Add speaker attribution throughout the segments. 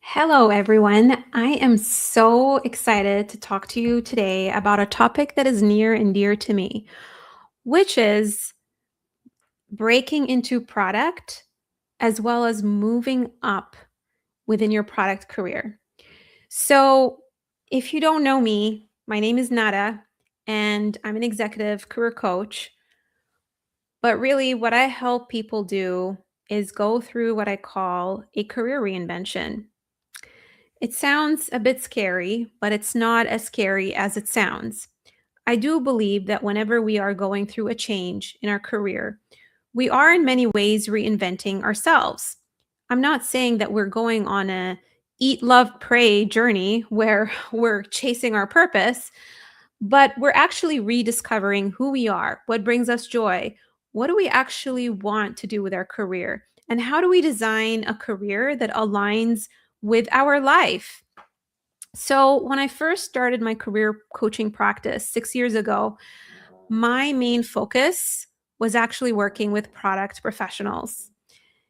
Speaker 1: Hello, everyone. I am so excited to talk to you today about a topic that is near and dear to me, which is breaking into product as well as moving up within your product career. So, if you don't know me, my name is Nada, and I'm an executive career coach. But really, what I help people do is go through what I call a career reinvention. It sounds a bit scary, but it's not as scary as it sounds. I do believe that whenever we are going through a change in our career, we are in many ways reinventing ourselves. I'm not saying that we're going on a eat, love, pray journey where we're chasing our purpose, but we're actually rediscovering who we are, what brings us joy, what do we actually want to do with our career, and how do we design a career that aligns with our life. So, when I first started my career coaching practice 6 years ago, my main focus was actually working with product professionals.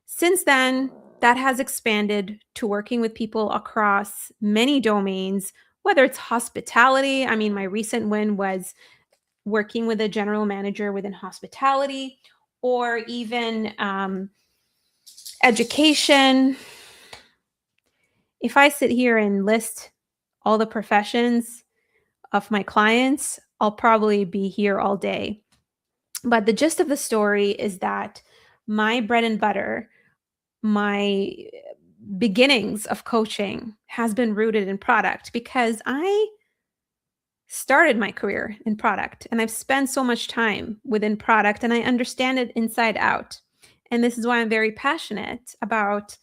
Speaker 1: Since then, that has expanded to working with people across many domains, whether it's hospitality. I mean, my recent win was working with a general manager within hospitality, or even education. If I sit here and list all the professions of my clients, I'll probably be here all day. But the gist of the story is that my bread and butter, my beginnings of coaching has been rooted in product because I started my career in product and I've spent so much time within product and I understand it inside out. And this is why I'm very passionate about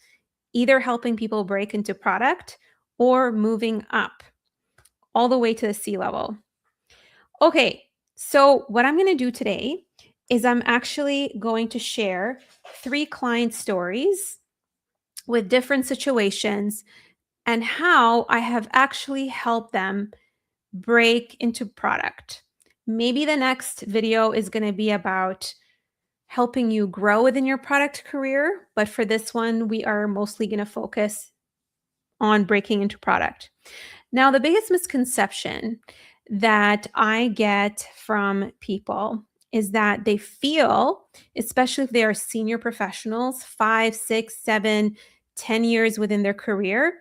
Speaker 1: either helping people break into product or moving up all the way to the C level. Okay, so what I'm going to do today is I'm actually going to share 3 client stories with different situations and how I have actually helped them break into product. Maybe the next video is going to be about helping you grow within your product career, but for this one, we are mostly going to focus on breaking into product. Now, the biggest misconception that I get from people is that they feel, especially if they are senior professionals, 5, 6, 7, 10 years within their career,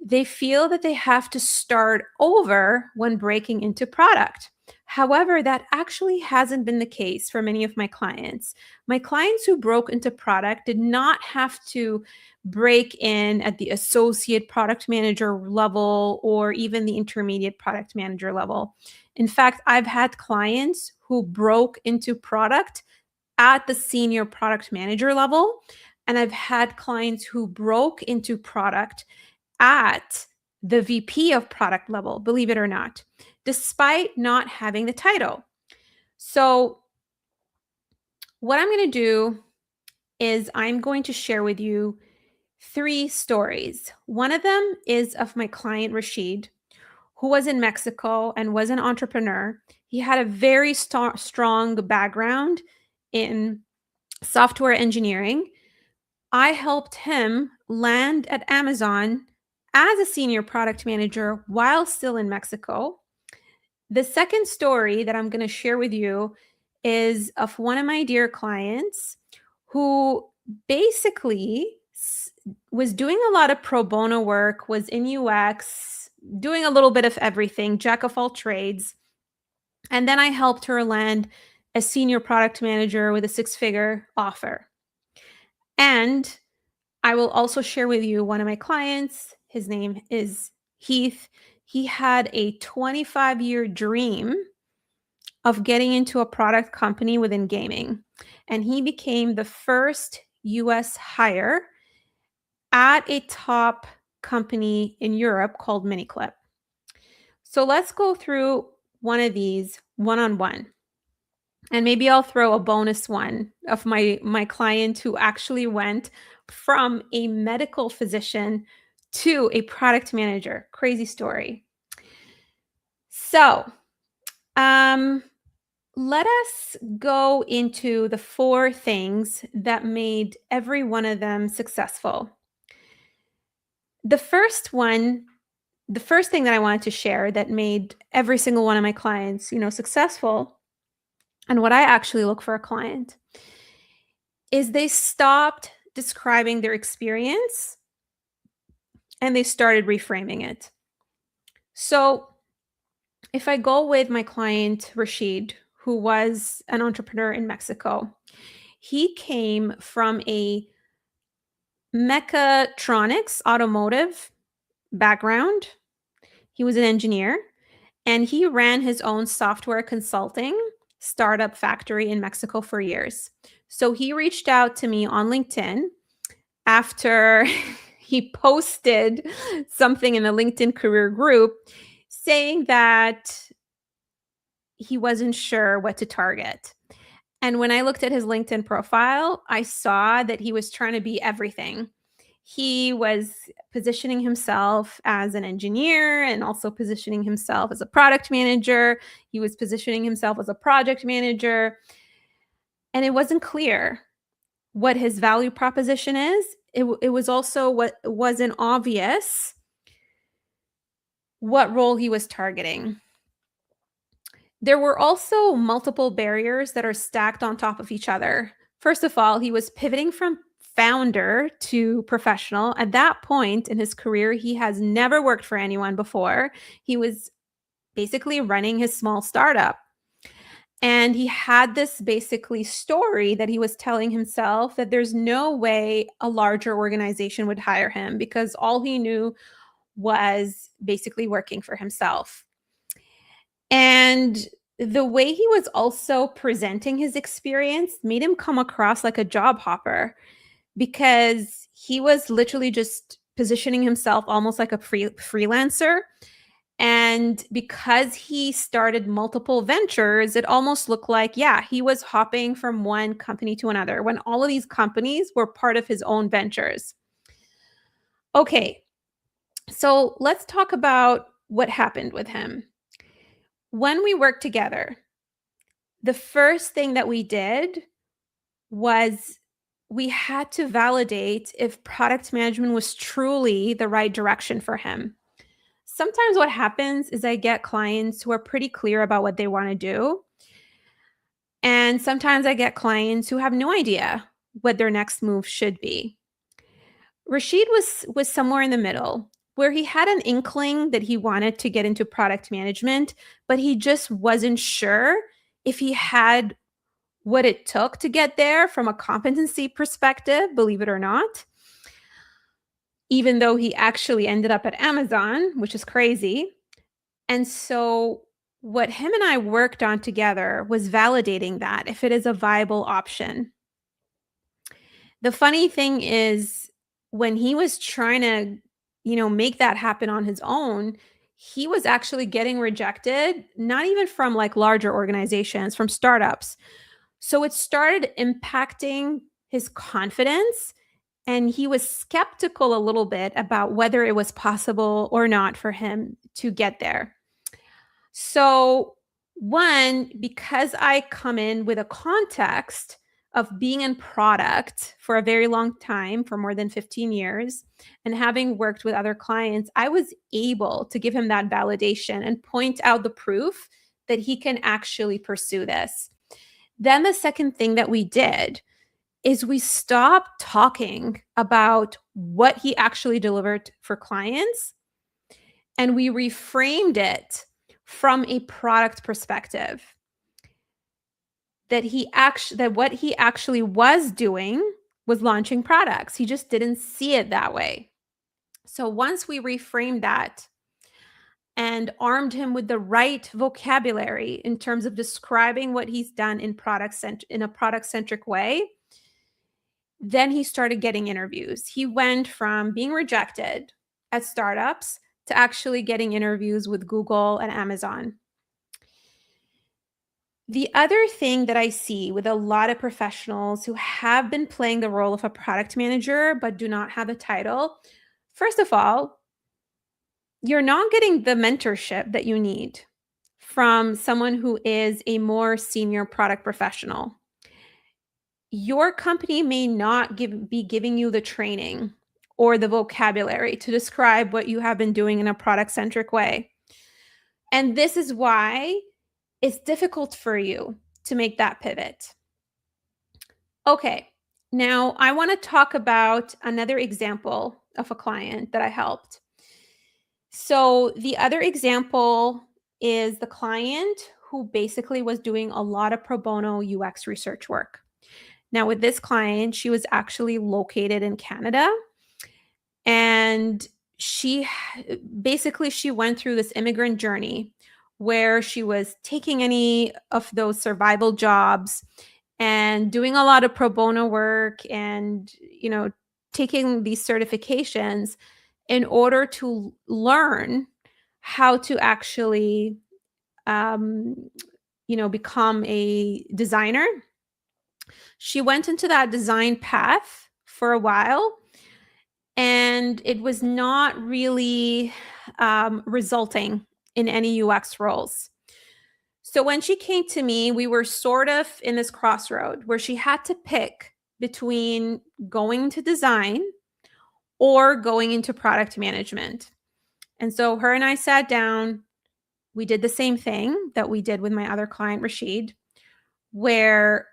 Speaker 1: they feel that they have to start over when breaking into product. However, that actually hasn't been the case for many of my clients. My clients who broke into product did not have to break in at the associate product manager level or even the intermediate product manager level. In fact, I've had clients who broke into product at the senior product manager level, and I've had clients who broke into product at the VP of product level, believe it or not, despite not having the title. So, what I'm going to do is I'm going to share with you 3 stories. One of them is of my client, Rashid, who was in Mexico and was an entrepreneur. He had a very strong background in software engineering. I helped him land at Amazon as a senior product manager while still in Mexico. The second story that I'm going to share with you is of one of my dear clients who basically was doing a lot of pro bono work, was in UX, doing a little bit of everything, jack of all trades. And then I helped her land a senior product manager with a 6-figure offer. And I will also share with you one of my clients. His name is Heath. He had a 25-year dream of getting into a product company within gaming, and he became the first US hire at a top company in Europe called Miniclip. So let's go through one of these one on one. And maybe I'll throw a bonus one of my client who actually went from a medical physician to a product manager. Crazy story. So, um, let us go into the 4 things that made every one of them successful. The first one, the first thing that I wanted to share that made every single one of my clients, successful, and what I actually look for a client is they stopped describing their experience and they started reframing it. So, if I go with my client Rashid, who was an entrepreneur in Mexico, he came from a mechatronics automotive background. He was an engineer and he ran his own software consulting startup factory in Mexico for years. So he reached out to me on LinkedIn after he posted something in the LinkedIn career group saying that he wasn't sure what to target. And when I looked at his LinkedIn profile, I saw that he was trying to be everything. He was positioning himself as an engineer and also positioning himself as a product manager. He was positioning himself as a project manager. And it wasn't clear what his value proposition is. It was also what wasn't obvious what role he was targeting. There were also multiple barriers that are stacked on top of each other. First of all, he was pivoting from founder to professional. At that point in his career, he has never worked for anyone before. He was basically running his small startup. And he had this basically story that he was telling himself that there's no way a larger organization would hire him because all he knew was basically working for himself. And the way he was also presenting his experience made him come across like a job hopper because he was literally just positioning himself almost like a freelancer. And because he started multiple ventures, it almost looked like, yeah, he was hopping from one company to another when all of these companies were part of his own ventures. Okay, so let's talk about what happened with him. When we worked together, the first thing that we did was we had to validate if product management was truly the right direction for him. Sometimes what happens is I get clients who are pretty clear about what they want to do. And sometimes I get clients who have no idea what their next move should be. Rashid was somewhere in the middle where he had an inkling that he wanted to get into product management, but he just wasn't sure if he had what it took to get there from a competency perspective, believe it or not, even though he actually ended up at Amazon, which is crazy. And so what him and I worked on together was validating that if it is a viable option. The funny thing is when he was trying to, make that happen on his own, he was actually getting rejected, not even from like larger organizations, from startups. So it started impacting his confidence and he was skeptical a little bit about whether it was possible or not for him to get there. So, one, because I come in with a context of being in product for a very long time, for more than 15 years, and having worked with other clients, I was able to give him that validation and point out the proof that he can actually pursue this. Then the second thing that we did is we stopped talking about what he actually delivered for clients and we reframed it from a product perspective that what he actually was doing was launching products. He just didn't see it that way. So once we reframed that and armed him with the right vocabulary in terms of describing what he's done in a product-centric way, then he started getting interviews. He went from being rejected at startups to actually getting interviews with Google and Amazon. The other thing that I see with a lot of professionals who have been playing the role of a product manager but do not have a title, first of all, you're not getting the mentorship that you need from someone who is a more senior product professional. Your company may not be giving you the training or the vocabulary to describe what you have been doing in a product-centric way. And this is why it's difficult for you to make that pivot. Okay, now I want to talk about another example of a client that I helped. So the other example is the client who basically was doing a lot of pro bono UX research work. Now, with this client, she was actually located in Canada, and she went through this immigrant journey where she was taking any of those survival jobs and doing a lot of pro bono work and, taking these certifications in order to learn how to actually, become a designer. She went into that design path for a while, and it was not really resulting in any UX roles. So when she came to me, we were sort of in this crossroad where she had to pick between going to design or going into product management. And so her and I sat down. We did the same thing that we did with my other client, Rashid, where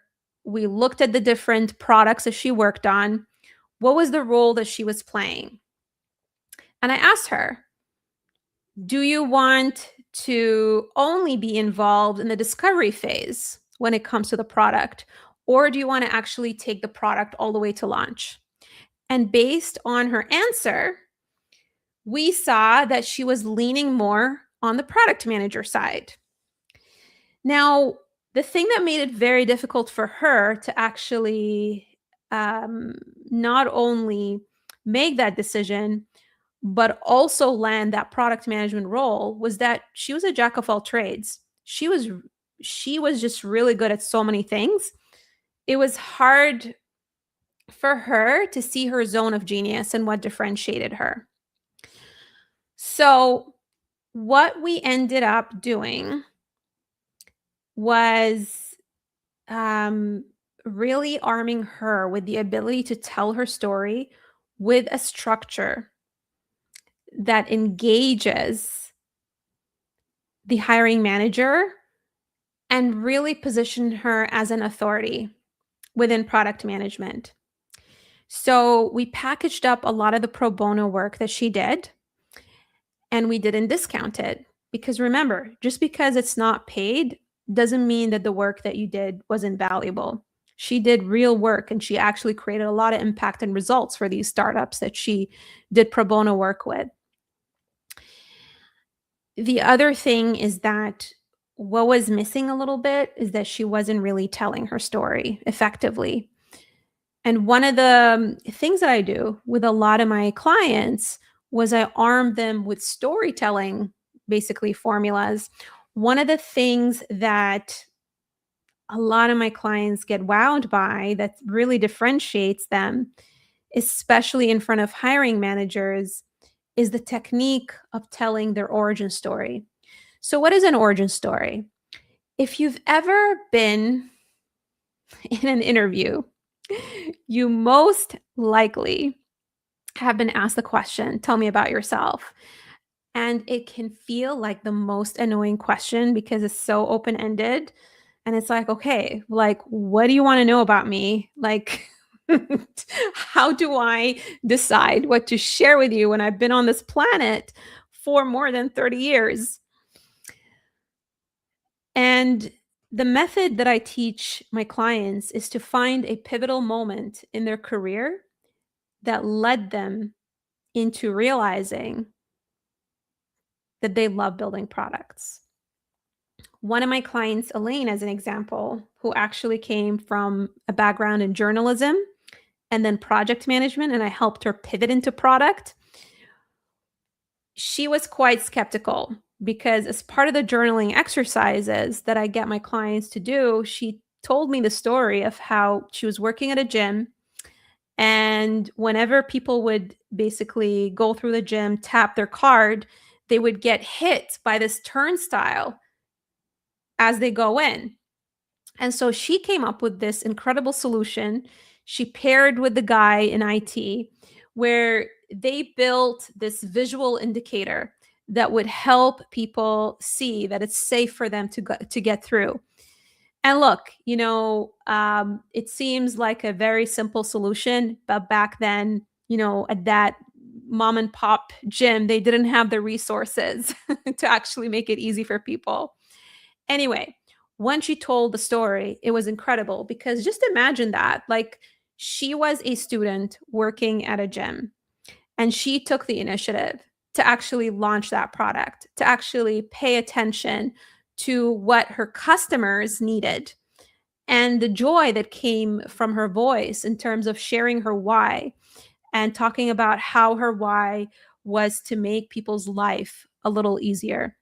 Speaker 1: we looked at the different products that she worked on. What was the role that she was playing? And I asked her, do you want to only be involved in the discovery phase when it comes to the product, or do you want to actually take the product all the way to launch? And based on her answer, we saw that she was leaning more on the product manager side. Now, the thing that made it very difficult for her to actually not only make that decision, but also land that product management role was that she was a jack of all trades. She was just really good at so many things. It was hard for her to see her zone of genius and what differentiated her. So what we ended up doing was really arming her with the ability to tell her story with a structure that engages the hiring manager and really position her as an authority within product management. So we packaged up a lot of the pro bono work that she did, and we didn't discount it. Because remember, just because it's not paid doesn't mean that the work that you did wasn't valuable. She did real work, and she actually created a lot of impact and results for these startups that she did pro bono work with. The other thing is that what was missing a little bit is that she wasn't really telling her story effectively. And one of the things that I do with a lot of my clients was I arm them with storytelling, basically formulas. One of the things that a lot of my clients get wowed by that really differentiates them, especially in front of hiring managers, is the technique of telling their origin story. So what is an origin story? If you've ever been in an interview, you most likely have been asked the question, tell me about yourself. And it can feel like the most annoying question because it's so open-ended. And it's like, okay, like, what do you want to know about me? Like, how do I decide what to share with you when I've been on this planet for more than 30 years? And the method that I teach my clients is to find a pivotal moment in their career that led them into realizing that they love building products. One of my clients, Elaine, as an example, who actually came from a background in journalism and then project management, and I helped her pivot into product. She was quite skeptical because as part of the journaling exercises that I get my clients to do, she told me the story of how she was working at a gym, and whenever people would basically go through the gym, tap their card, they would get hit by this turnstile as they go in. And so she came up with this incredible solution. She paired with the guy in IT where they built this visual indicator that would help people see that it's safe for them to get through. And look, it seems like a very simple solution, but back then, at that mom and pop gym, they didn't have the resources to actually make it easy for people. Anyway, when she told the story, it was incredible because just imagine that. Like, she was a student working at a gym and she took the initiative to actually launch that product, to actually pay attention to what her customers needed and the joy that came from her voice in terms of sharing her why and talking about how her why was to make people's life a little easier.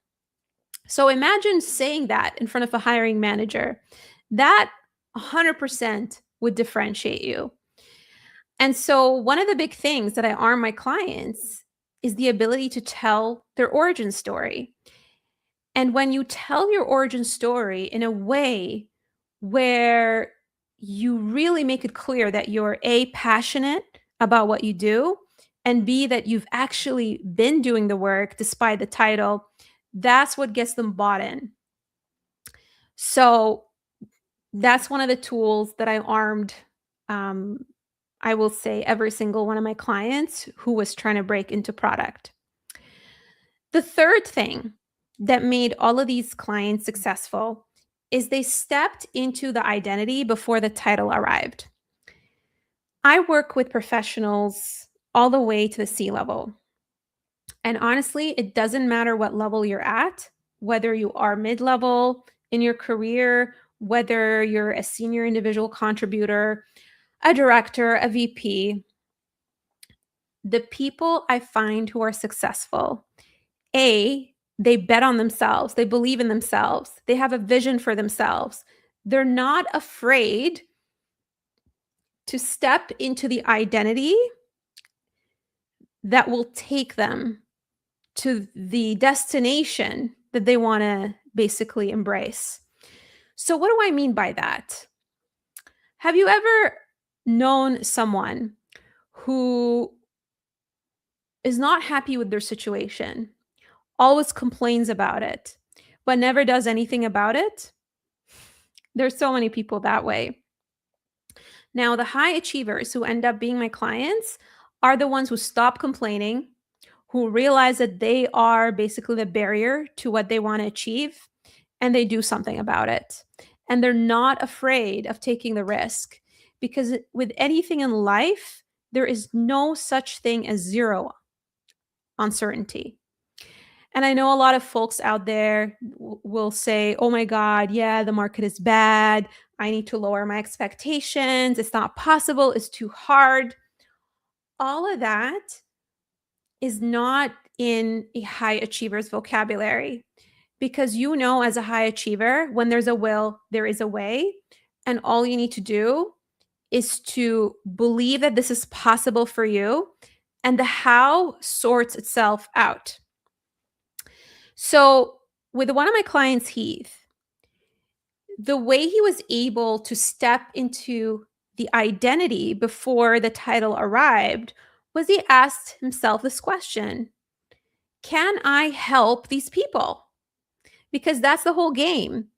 Speaker 1: So imagine saying that in front of a hiring manager. That 100% would differentiate you. And so, one of the big things that I arm my clients is the ability to tell their origin story. And when you tell your origin story in a way where you really make it clear that you're A, passionate about what you do, and B, that you've actually been doing the work despite the title, that's what gets them bought in. So that's one of the tools that I armed, I will say, every single one of my clients who was trying to break into product. The third thing that made all of these clients successful is they stepped into the identity before the title arrived. I work with professionals all the way to the C-level. And honestly, it doesn't matter what level you're at, whether you are mid-level in your career, whether you're a senior individual contributor, a director, a VP. The people I find who are successful, A, they bet on themselves, they believe in themselves, they have a vision for themselves. They're not afraid to step into the identity that will take them to the destination that they want to basically embrace. So, what do I mean by that? Have you ever known someone who is not happy with their situation, always complains about it, but never does anything about it? There's so many people that way. Now, the high achievers who end up being my clients are the ones who stop complaining, who realize that they are basically the barrier to what they want to achieve, and they do something about it. And they're not afraid of taking the risk because with anything in life, there is no such thing as zero uncertainty. And I know a lot of folks out there will say, oh my God, yeah, the market is bad. I need to lower my expectations. It's not possible. It's too hard. All of that is not in a high achiever's vocabulary because as a high achiever, when there's a will, there is a way. And all you need to do is to believe that this is possible for you, and the how sorts itself out. So, with one of my clients, Heath, the way he was able to step into the identity before the title arrived was he asked himself this question: can I help these people? Because that's the whole game.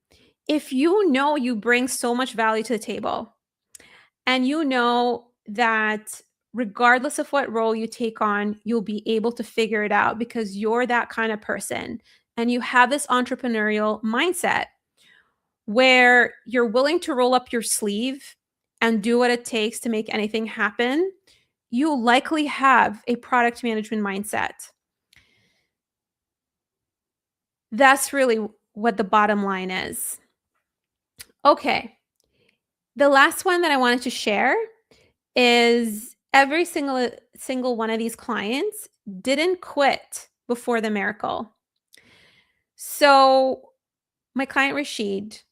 Speaker 1: If you bring so much value to the table, and that regardless of what role you take on, you'll be able to figure it out because you're that kind of person and you have this entrepreneurial mindset where you're willing to roll up your sleeve and do what it takes to make anything happen, you'll likely have a product management mindset. That's really what the bottom line is. Okay. The last one that I wanted to share is every single one of these clients didn't quit before the miracle. So my client Rashid,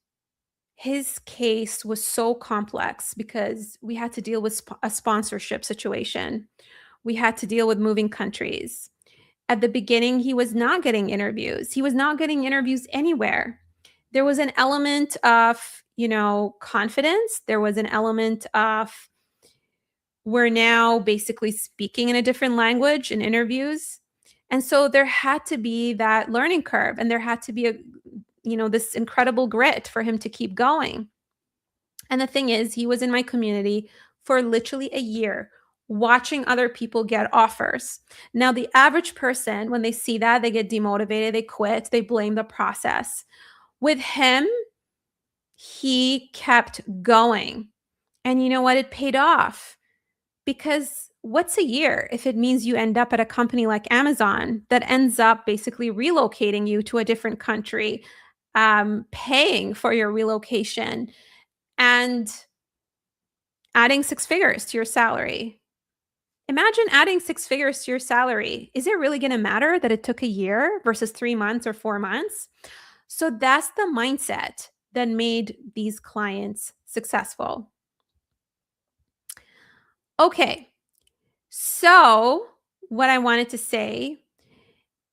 Speaker 1: his case was so complex because we had to deal with a sponsorship situation. We had to deal with moving countries. At the beginning, he was not getting interviews. He was not getting interviews anywhere. There was an element of, confidence. There was an element of were now basically speaking in a different language in interviews. And so there had to be that learning curve, and there had to be this incredible grit for him to keep going. And the thing is, he was in my community for literally a year, watching other people get offers. Now, the average person, when they see that, they get demotivated, they quit, they blame the process. With him, he kept going. And you know what? It paid off, because what's a year if it means you end up at a company like Amazon that ends up basically relocating you to a different country, paying for your relocation, and adding six figures to your salary? Imagine adding six figures to your salary. Is it really going to matter that it took a year versus 3 months or 4 months? So that's the mindset that made these clients successful. Okay, so what I wanted to say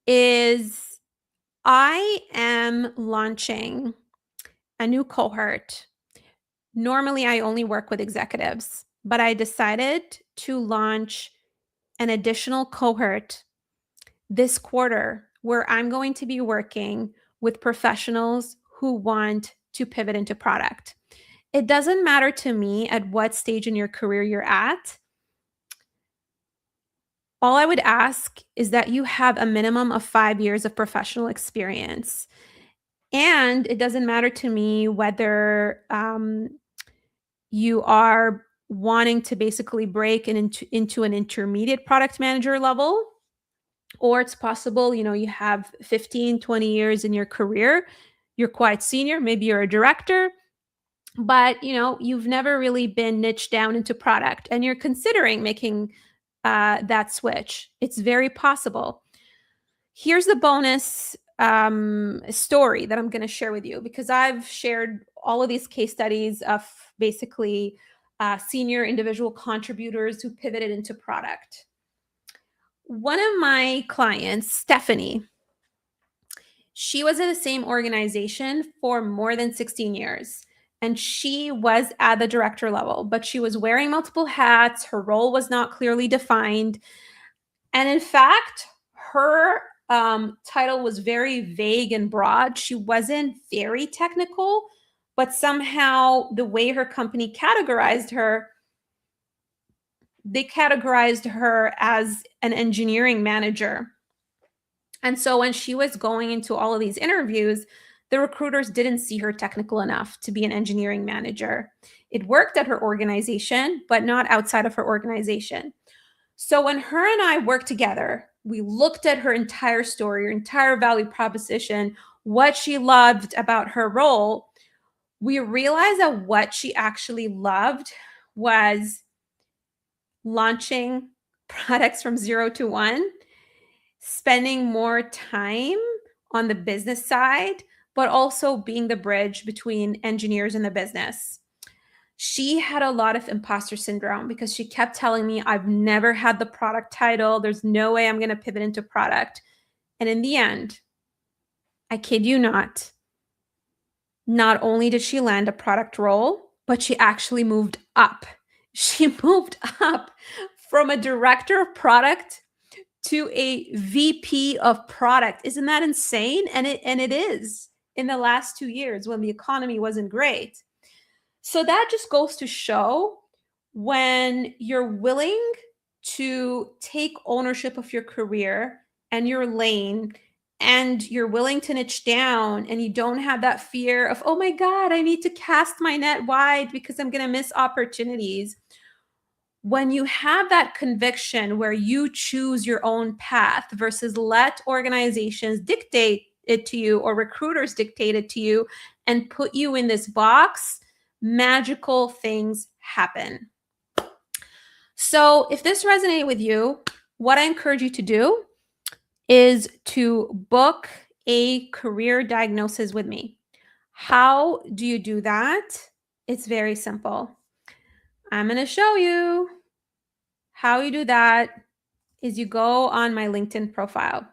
Speaker 1: is I am launching a new cohort. Normally, I only work with executives, but I decided to launch an additional cohort this quarter where I'm going to be working with professionals who want to pivot into product. It doesn't matter to me at what stage in your career you're at. All I would ask is that you have a minimum of 5 years of professional experience. And it doesn't matter to me whether you are wanting to basically break into an intermediate product manager level, or it's possible, you have 15, 20 years in your career, you're quite senior, maybe you're a director, but you've never really been niched down into product and you're considering making that switch. It's very possible. Here's the bonus story that I'm going to share with you, because I've shared all of these case studies of basically senior individual contributors who pivoted into product. One of my clients, Stephanie, she was in the same organization for more than 16 years. And she was at the director level, but she was wearing multiple hats. Her role was not clearly defined. And in fact, her title was very vague and broad. She wasn't very technical, but somehow the way her company categorized her, they categorized her as an engineering manager. And so when she was going into all of these interviews, the recruiters didn't see her technical enough to be an engineering manager. It worked at her organization, but not outside of her organization. So when her and I worked together, we looked at her entire story, her entire value proposition, what she loved about her role. We realized that what she actually loved was launching products from 0 to 1, spending more time on the business side, but also being the bridge between engineers and the business. She had a lot of imposter syndrome because she kept telling me, I've never had the product title. There's no way I'm going to pivot into product. And in the end, I kid you not only did she land a product role, but she actually moved up. She moved up from a director of product to a VP of product. Isn't that insane? And it is, in the last 2 years when the economy wasn't great. So that just goes to show, when you're willing to take ownership of your career and your lane, and you're willing to niche down, and you don't have that fear of, oh my God, I need to cast my net wide because I'm going to miss opportunities. When you have that conviction where you choose your own path versus let organizations dictate it to you, or recruiters dictate it to you and put you in this box, magical things happen. So if this resonated with you, what I encourage you to do is to book a career diagnosis with me. How do you do that? It's very simple. I'm going to show you. How you do that is you go on my LinkedIn profile.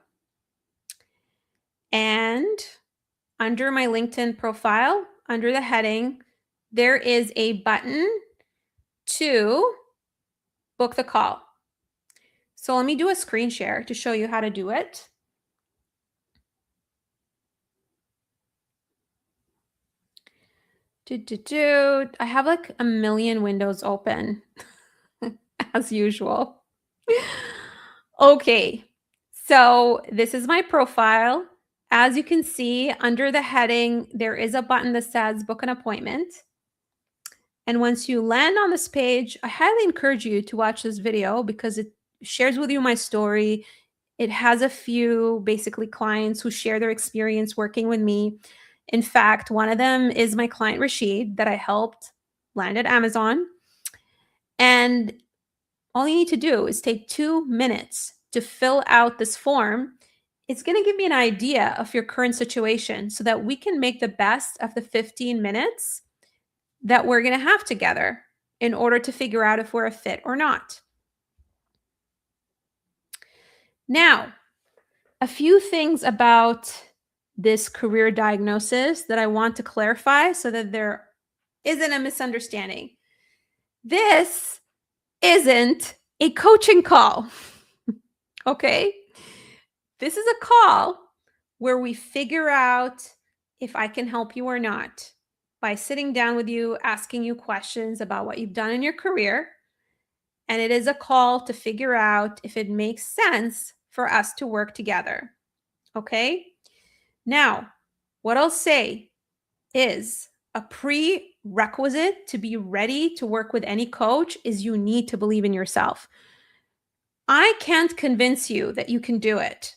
Speaker 1: And under my LinkedIn profile, under the heading, there is a button to book the call. So let me do a screen share to show you how to do it. I have like a million windows open as usual. Okay, so this is my profile. As you can see, under the heading, there is a button that says book an appointment. And once you land on this page, I highly encourage you to watch this video because it shares with you my story. It has a few basically clients who share their experience working with me. In fact, one of them is my client Rashid that I helped land at Amazon. And all you need to do is take 2 minutes to fill out this form. It's going to give me an idea of your current situation so that we can make the best of the 15 minutes that we're going to have together in order to figure out if we're a fit or not. Now, a few things about this career diagnosis that I want to clarify so that there isn't a misunderstanding. This isn't a coaching call, okay? This is a call where we figure out if I can help you or not by sitting down with you, asking you questions about what you've done in your career. And it is a call to figure out if it makes sense for us to work together. Okay? Now, what I'll say is a prerequisite to be ready to work with any coach is you need to believe in yourself. I can't convince you that you can do it.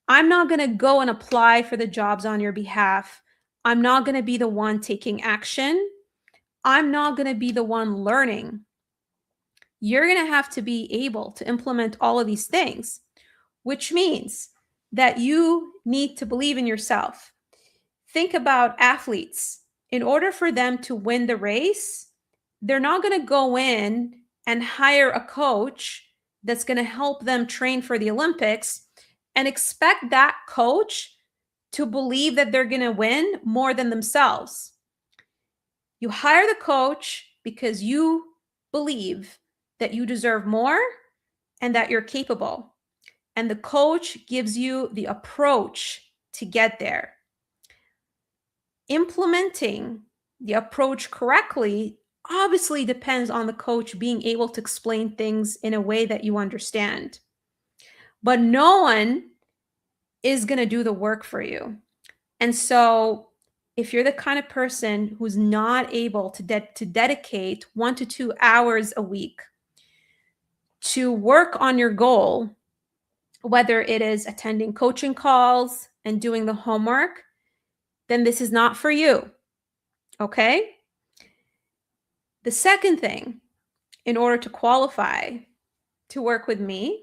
Speaker 1: I'm not going to go and apply for the jobs on your behalf. I'm not going to be the one taking action. I'm not going to be the one learning. You're going to have to be able to implement all of these things, which means that you need to believe in yourself. Think about athletes. In order for them to win the race, they're not going to go in and hire a coach that's going to help them train for the Olympics and expect that coach to believe that they're going to win more than themselves. You hire the coach because you believe that you deserve more and that you're capable. And the coach gives you the approach to get there. Implementing the approach correctly obviously depends on the coach being able to explain things in a way that you understand. But no one is going to do the work for you. And so if you're the kind of person who's not able to dedicate 1 to 2 hours a week to work on your goal, whether it is attending coaching calls and doing the homework, then this is not for you. Okay? The second thing, in order to qualify to work with me,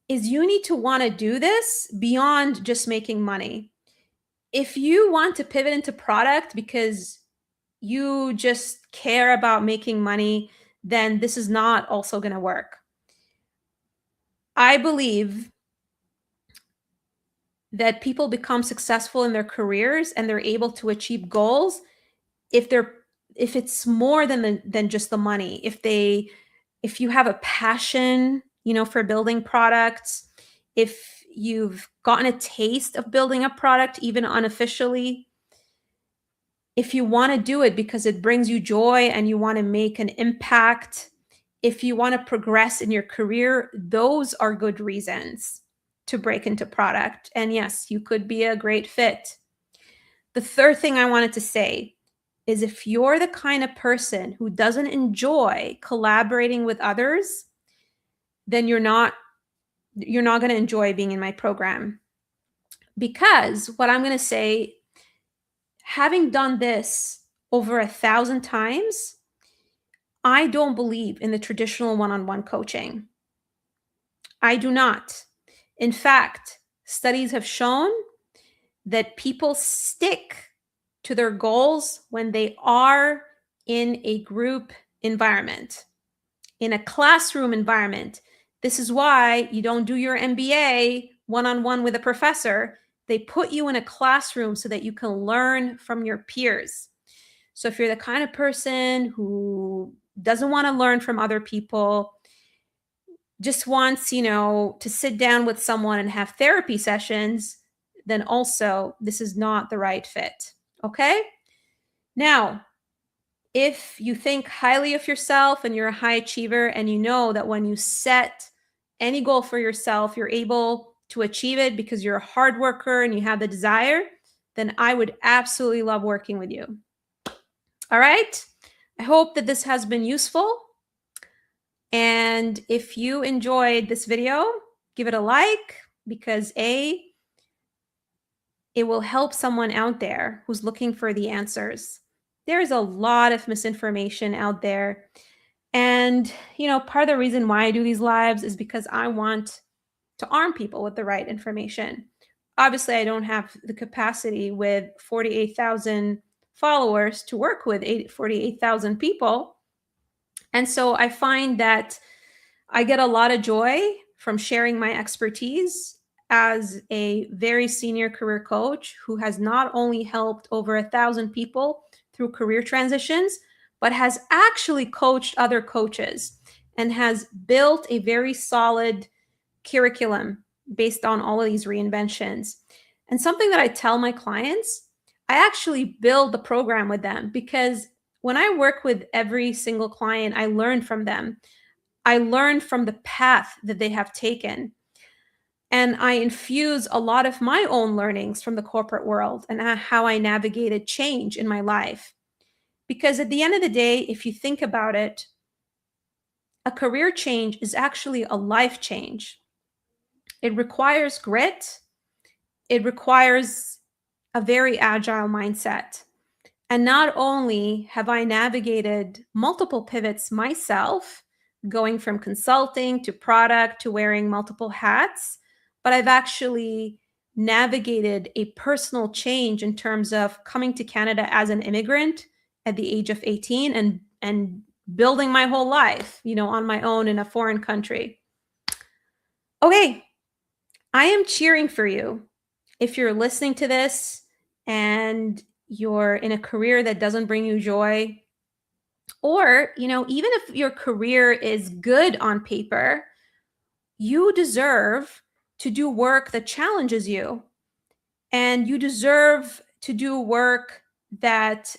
Speaker 1: is you need to want to do this beyond just making money. If you want to pivot into product because you just care about making money, then this is not also going to work. I believe that people become successful in their careers and they're able to achieve goals if it's more than just the money. If you have a passion, for building products, if you've gotten a taste of building a product even unofficially, if you want to do it because it brings you joy and you want to make an impact, if you want to progress in your career, those are good reasons to break into product. And yes, you could be a great fit. The third thing I wanted to say is if you're the kind of person who doesn't enjoy collaborating with others, then you're not going to enjoy being in my program. Because what I'm going to say, having done this over 1,000 times, I don't believe in the traditional one-on-one coaching. I do not. In fact, studies have shown that people stick to their goals when they are in a group environment, in a classroom environment. This is why you don't do your MBA one-on-one with a professor. They put you in a classroom so that you can learn from your peers. So if you're the kind of person who doesn't want to learn from other people, just wants, to sit down with someone and have therapy sessions, then also this is not the right fit. Okay? Now, if you think highly of yourself and you're a high achiever and you know that when you set any goal for yourself, you're able to achieve it because you're a hard worker and you have the desire, then I would absolutely love working with you. All right? I hope that this has been useful. And if you enjoyed this video, give it a like because it will help someone out there who's looking for the answers. There's a lot of misinformation out there. And, part of the reason why I do these lives is because I want to arm people with the right information. Obviously, I don't have the capacity with 48,000 followers to work with 48,000 people. And so I find that I get a lot of joy from sharing my expertise as a very senior career coach who has not only helped over 1,000 people through career transitions, but has actually coached other coaches and has built a very solid curriculum based on all of these reinventions. And something that I tell my clients, I actually build the program with them because when I work with every single client, I learn from them. I learn from the path that they have taken. And I infuse a lot of my own learnings from the corporate world and how I navigated change in my life. Because at the end of the day, if you think about it, a career change is actually a life change. It requires grit. It requires a very agile mindset. And not only have I navigated multiple pivots myself, going from consulting to product to wearing multiple hats, but I've actually navigated a personal change in terms of coming to Canada as an immigrant at the age of 18 and building my whole life, on my own in a foreign country. Okay, I am cheering for you. If you're listening to this and you're in a career that doesn't bring you joy, or, even if your career is good on paper, you deserve to do work that challenges you. And you deserve to do work that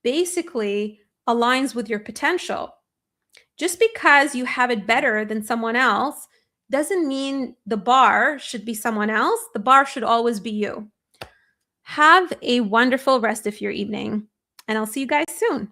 Speaker 1: basically aligns with your potential. Just because you have it better than someone else doesn't mean the bar should be someone else. The bar should always be you. Have a wonderful rest of your evening, and I'll see you guys soon.